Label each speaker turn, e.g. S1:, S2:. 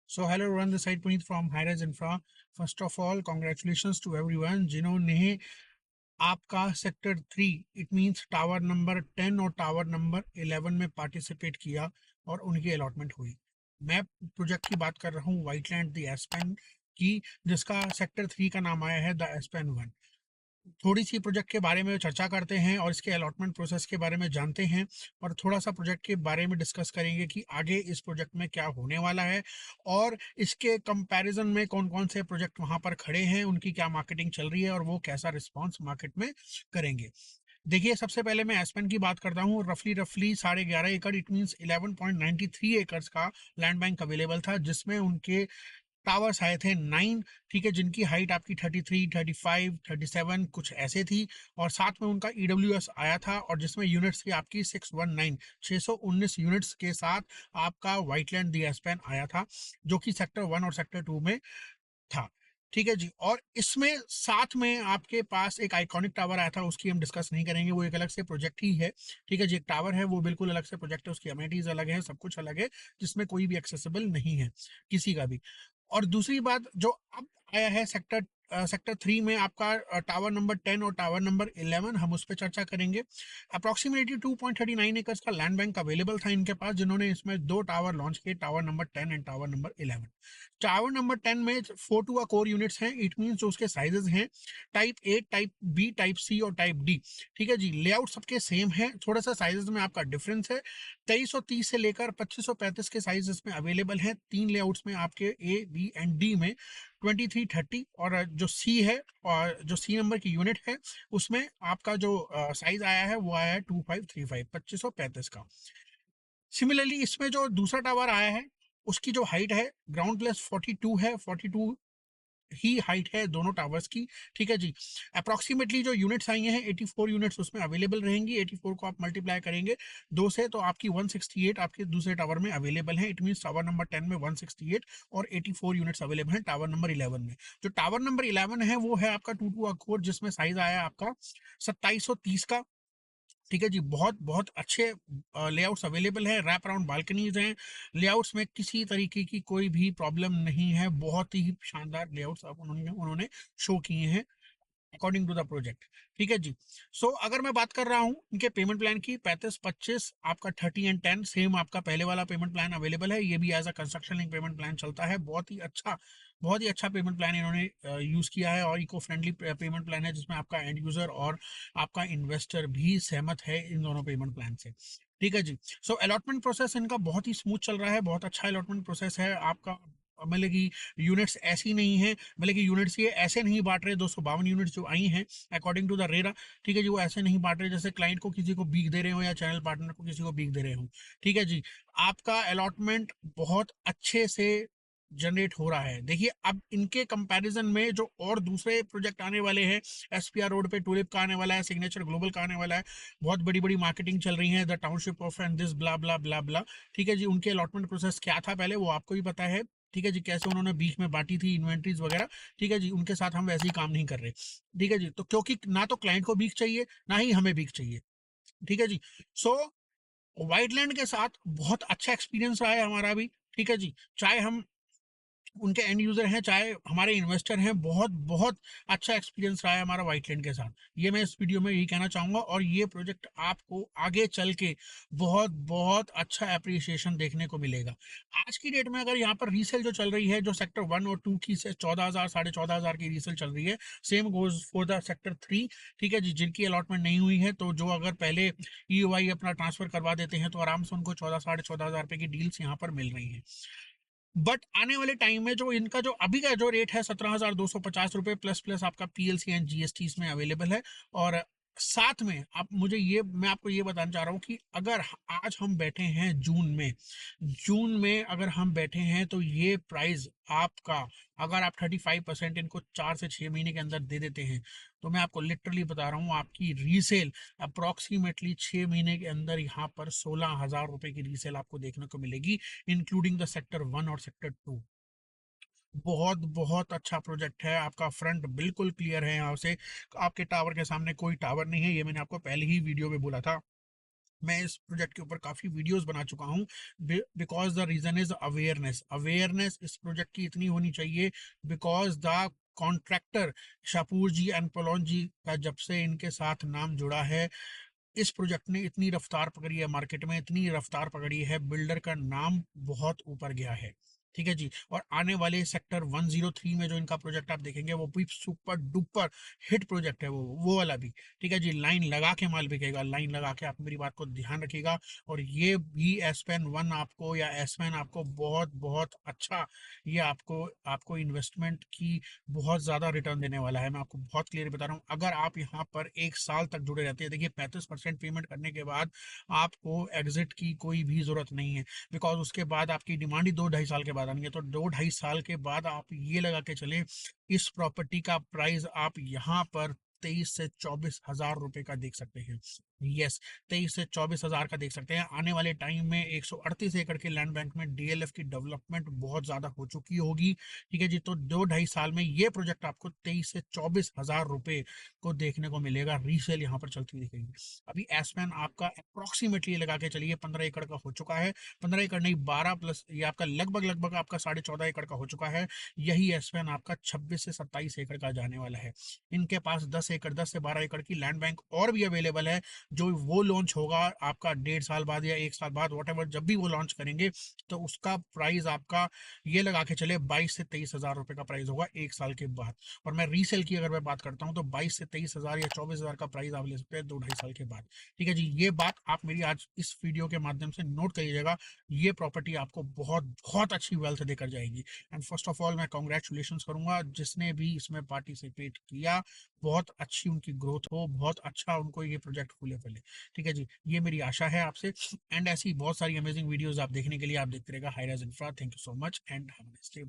S1: So hello everyone, this side Puneet from Hi-Res Infra. First of all, congratulations to everyone जिन्होंने आपका sector 3 it means tower number 10 और tower number 11 में participate किया और उनकी allotment हुई। मैं प्रोजेक्ट की बात कर रहा हूँ व्हाइटलैंड द एस्पेन की, जिसका सेक्टर 3 का नाम आया है द एस्पेन 1। थोड़ी सी प्रोजेक्ट के बारे में चर्चा करते हैं और इसके अलॉटमेंट प्रोसेस के बारे में जानते हैं और थोड़ा सा प्रोजेक्ट के बारे में डिस्कस करेंगे कि आगे इस प्रोजेक्ट में क्या होने वाला है और इसके कंपैरिजन में कौन कौन से प्रोजेक्ट वहां पर खड़े हैं, उनकी क्या मार्केटिंग चल रही है और वो कैसा रिस्पॉन्स मार्केट में करेंगे। देखिए, सबसे पहले मैं एस्पेन की बात करता हूँ। रफली रफली 11.5 एकड़ इट मीन 11.93 एकर्स का लैंड बैंक अवेलेबल था, जिसमें उनके टावर्स आए थे 9। ठीक है, जिनकी हाइट आपकी 33, 35, 37 कुछ ऐसे थी और साथ में उनका ईडब्ल्यूएस आया था और जिसमें यूनिट्स थी आपकी 619 यूनिट्स के साथ आपका व्हाइटलैंड दी एस्पेन आया था, जो कि सेक्टर 1 और सेक्टर 2 में था। ठीक है जी, और इसमें साथ में आपके पास एक आइकॉनिक टावर आया था, उसकी हम डिस्कस नहीं करेंगे, वो एक अलग से प्रोजेक्ट ही है। ठीक है जी, एक टावर है वो बिल्कुल अलग से प्रोजेक्ट है, उसकी अमेनिटीज अलग है, सब कुछ अलग है, जिसमें कोई भी एक्सेसिबल नहीं है किसी का भी। और दूसरी बात जो अब आया है सेक्टर 3 में आपका टावर नंबर 10 और टावर नंबर 11, हम उस पर चर्चा करेंगे। अप्रोक्सीमेटली 2.39 एकर्स का लैंड बैंक अवेलेबल था इनके पास, जिन्होंने इसमें 2 टावर लॉन्च किए, tower number 10 and tower number 11। Tower number 10 में 4 टू कोर यूनिट्स हैं, इट मीन जो उसके साइजेस हैं type A, type B, type C और टाइप डी। ठीक है जी, लेआउट सबके सेम है, थोड़ा सा साइजेस में आपका डिफरेंस है। 2330 से लेकर 2535 के साइज इसमें अवेलेबल हैं। 3 लेआउट्स में आपके ए, बी एंड डी में 2330, और जो सी है और जो सी नंबर की यूनिट है उसमें आपका जो साइज आया है वो आया है 2535, 2535 का। सिमिलरली इसमें जो दूसरा टावर आया है उसकी जो हाइट है ग्राउंड प्लस 42 है, 42 ही हाइट है दोनों टावर्स की। ठीक है जी, अप्रोक्सीमेटली जो यूनिट्स आई हैं 84 यूनिट्स उसमें अवेलेबल रहेंगी। 84 को आप मल्टीप्लाई करेंगे 2 से तो आपकी 168 आपके दूसरे टावर में अवेलेबल है। इट मीन टावर नंबर 10 में 168 और 84 यूनिट्स अवेलेबल हैं टावर नंबर 11 में। जो टावर नंबर 11 है वो है आपका 2 कोर, जिसमें साइज आया आपका 2730 का। ठीक है जी, बहुत बहुत अच्छे लेआउट्स अवेलेबल है, रैप अराउंड बालकनीज हैं, लेआउट्स में किसी तरीके की कोई भी प्रॉब्लम नहीं है, बहुत ही शानदार लेआउट्स उन्होंने उन्होंने शो किए हैं अकॉर्डिंग टू द प्रोजेक्ट। ठीक है जी, सो अगर मैं बात कर रहा हूँ इनके पेमेंट प्लान की, 35-25 आपका 30 एंड 10 सेम आपका पहले वाला पेमेंट प्लान अवेलेबल है। ये भी as a construction link payment plan चलता है, बहुत ही अच्छा पेमेंट प्लान इन्होंने यूज किया है और इको फ्रेंडली पेमेंट प्लान है, जिसमें आपका एंड यूजर और आपका इन्वेस्टर भी सहमत है इन दोनों पेमेंट प्लान से। ठीक है जी, सो अलॉटमेंट प्रोसेस इनका बहुत ही स्मूथ चल रहा है, बहुत अच्छा अलॉटमेंट प्रोसेस है आपका। मतलब कि यूनिट्स ऐसी नहीं है, मतलब कि यूनिट्स ये ऐसे नहीं बांट रहे, 252 यूनिट्स जो आई हैं अकॉर्डिंग टू द रेरा। ठीक है जी, वो ऐसे नहीं बांट रहे जैसे क्लाइंट को किसी को बीक दे रहे हो या चैनल पार्टनर को किसी को बीक दे रहे हो। ठीक है जी, आपका अलॉटमेंट बहुत अच्छे से जनरेट हो रहा है। देखिए, अब इनके कंपैरिजन में जो और दूसरे प्रोजेक्ट आने वाले हैं, एसपीआर रोड पे टूलिप का आने वाला है, सिग्नेचर ग्लोबल का आने वाला है, बहुत बड़ी बड़ी मार्केटिंग चल रही है, the township of and this blah blah blah blah. ठीक है जी, उनके अलॉटमेंट प्रोसेस क्या था पहले वो आपको भी पता है। ठीक है जी, कैसे उन्होंने बीच में बांटी थी इन्वेंट्रीज वगैरह। ठीक है जी, उनके साथ हम वैसे ही काम नहीं कर रहे। ठीक है जी, तो क्योंकि ना तो क्लाइंट को बीक चाहिए ना ही हमें बीक चाहिए। ठीक है जी, सो व्हाइटलैंड के साथ बहुत अच्छा एक्सपीरियंस रहा है हमारा भी। ठीक है जी, चाहे हम उनके एंड यूजर हैं चाहे हमारे इन्वेस्टर हैं, बहुत बहुत अच्छा एक्सपीरियंस रहा है हमारा व्हाइटलैंड के साथ। ये मैं इस वीडियो में यही कहना चाहूंगा और ये प्रोजेक्ट आपको आगे चल के बहुत बहुत अच्छा अप्रिसिएशन देखने को मिलेगा। आज की डेट में अगर यहाँ पर रीसेल जो चल रही है, जो सेक्टर 1 और 2 की से 14,000 14,500 की रीसेल चल रही है, same goes for the sector 3। ठीक है जी, जिनकी अलॉटमेंट नहीं हुई है तो जो अगर पहले ईओआई अपना ट्रांसफर करवा देते हैं तो आराम से उनको 14,000 रुपए की डील्स यहाँ पर मिल रही है। बट आने वाले टाइम में जो इनका जो अभी का जो रेट है 17,250 रुपये प्लस प्लस आपका पीएलसी एंड जीएसटी इसमें अवेलेबल है। और साथ में आप मुझे ये मैं आपको ये बताना चाह रहा हूँ कि अगर आज हम बैठे हैं जून में अगर हम बैठे हैं तो ये प्राइस आपका, अगर आप 35% इनको 4 से 6 महीने के अंदर दे देते हैं तो मैं आपको लिटरली बता रहा हूँ आपकी रीसेल अप्रोक्सीमेटली 6 महीने के अंदर यहाँ पर 16,000 रुपए की रीसेल आपको देखने को मिलेगी, इंक्लूडिंग द सेक्टर 1 और सेक्टर 2। बहुत बहुत अच्छा प्रोजेक्ट है, आपका फ्रंट बिल्कुल क्लियर है यहाँ से, आपके टावर के सामने कोई टावर नहीं है, ये मैंने आपको पहले ही वीडियो में बोला था। मैं इस प्रोजेक्ट के ऊपर काफी वीडियोस बना चुका हूँ, because the reason is awareness. Awareness इस प्रोजेक्ट की इतनी होनी चाहिए, because the contractor Shapoorji and Pallonji का जब से इनके साथ नाम जुड़ा है, इस प्रोजेक्ट ने इतनी रफ्तार पकड़ी है, मार्केट में इतनी रफ्तार पकड़ी है, बिल्डर का नाम बहुत ऊपर गया है। ठीक है जी। और आने वाले सेक्टर 103 में जो इनका प्रोजेक्ट आप देखेंगे वो भी सुपर डुपर हिट प्रोजेक्ट है, वो वाला भी। ठीक है जी, लाइन लगा के माल बिकेगा, लाइन लगा के, आप मेरी बात को ध्यान रखिएगा। और ये भी एस पेन वन आपको, या एस पेन आपको बहुत बहुत अच्छा, ये आपको आपको इन्वेस्टमेंट की बहुत ज्यादा रिटर्न देने वाला है। मैं आपको बहुत क्लियर बता रहा हूँ, अगर आप यहाँ पर 1 साल तक जुड़े रहते हैं, देखिए 35% पेमेंट करने के बाद आपको एग्जिट की कोई भी जरूरत नहीं है, बिकॉज उसके बाद आपकी डिमांड ही 2-2.5 साल के बाद आनी है। तो 2-2.5 साल के बाद आप ये लगा के चले, इस प्रॉपर्टी का प्राइस आप यहाँ पर 23 से 24 हजार रुपए का देख सकते हैं। यस, 23 से 24 हजार का देख सकते हैं। आने वाले टाइम में 138 एकड़ के लैंड बैंक में डीएलएफ की डेवलपमेंट बहुत ज्यादा हो चुकी होगी। ठीक है जी, तो 2-2.5 साल में ये प्रोजेक्ट आपको 23 से 24 हजार रुपए को देखने को मिलेगा, रीसेल यहाँ पर चलती दिखेगी। अभी एसपैन आपका अप्रोक्सीमेटली लगा के चलिए 15 एकड़ का हो चुका है, 15 एकड़ नहीं, 12 प्लस, ये आपका लगभग लगभग आपका 14.5 एकड़ का हो चुका है। यही एसपैन आपका 26 से 27 एकड़ का जाने वाला है। इनके पास 10 एकड़, 10 से 12 एकड़ की लैंड बैंक और भी अवेलेबल है, जो वो लॉन्च होगा आपका 1.5 साल बाद या 1 साल बाद, वट जब भी वो लॉन्च करेंगे, तो उसका प्राइस आपका ये लगा के चले 22 से 23 हजार रुपए का प्राइस होगा 1 साल के बाद। और मैं रीसेल की अगर मैं बात करता हूँ तो 22 से 23 हजार या 24 हजार का प्राइस आप ले सकते हैं 2-2.5 साल के बाद। ठीक है जी, ये बात आप मेरी आज इस वीडियो के माध्यम से नोट करिएगा। ये प्रॉपर्टी आपको बहुत बहुत अच्छी वेल्थ देकर जाएगी। एंड फर्स्ट ऑफ ऑल मैं कॉन्ग्रेचुलेशन करूंगा जिसने भी इसमें पार्टिसिपेट किया, बहुत अच्छी उनकी ग्रोथ हो, बहुत अच्छा उनको ये प्रोजेक्ट फूले फले। ठीक है जी, ये मेरी आशा है आपसे। एंड ऐसी बहुत सारी अमेजिंग वीडियोस आप देखने के लिए आप देखते रहेगा high-rise infra. Thank you so much and have a nice day.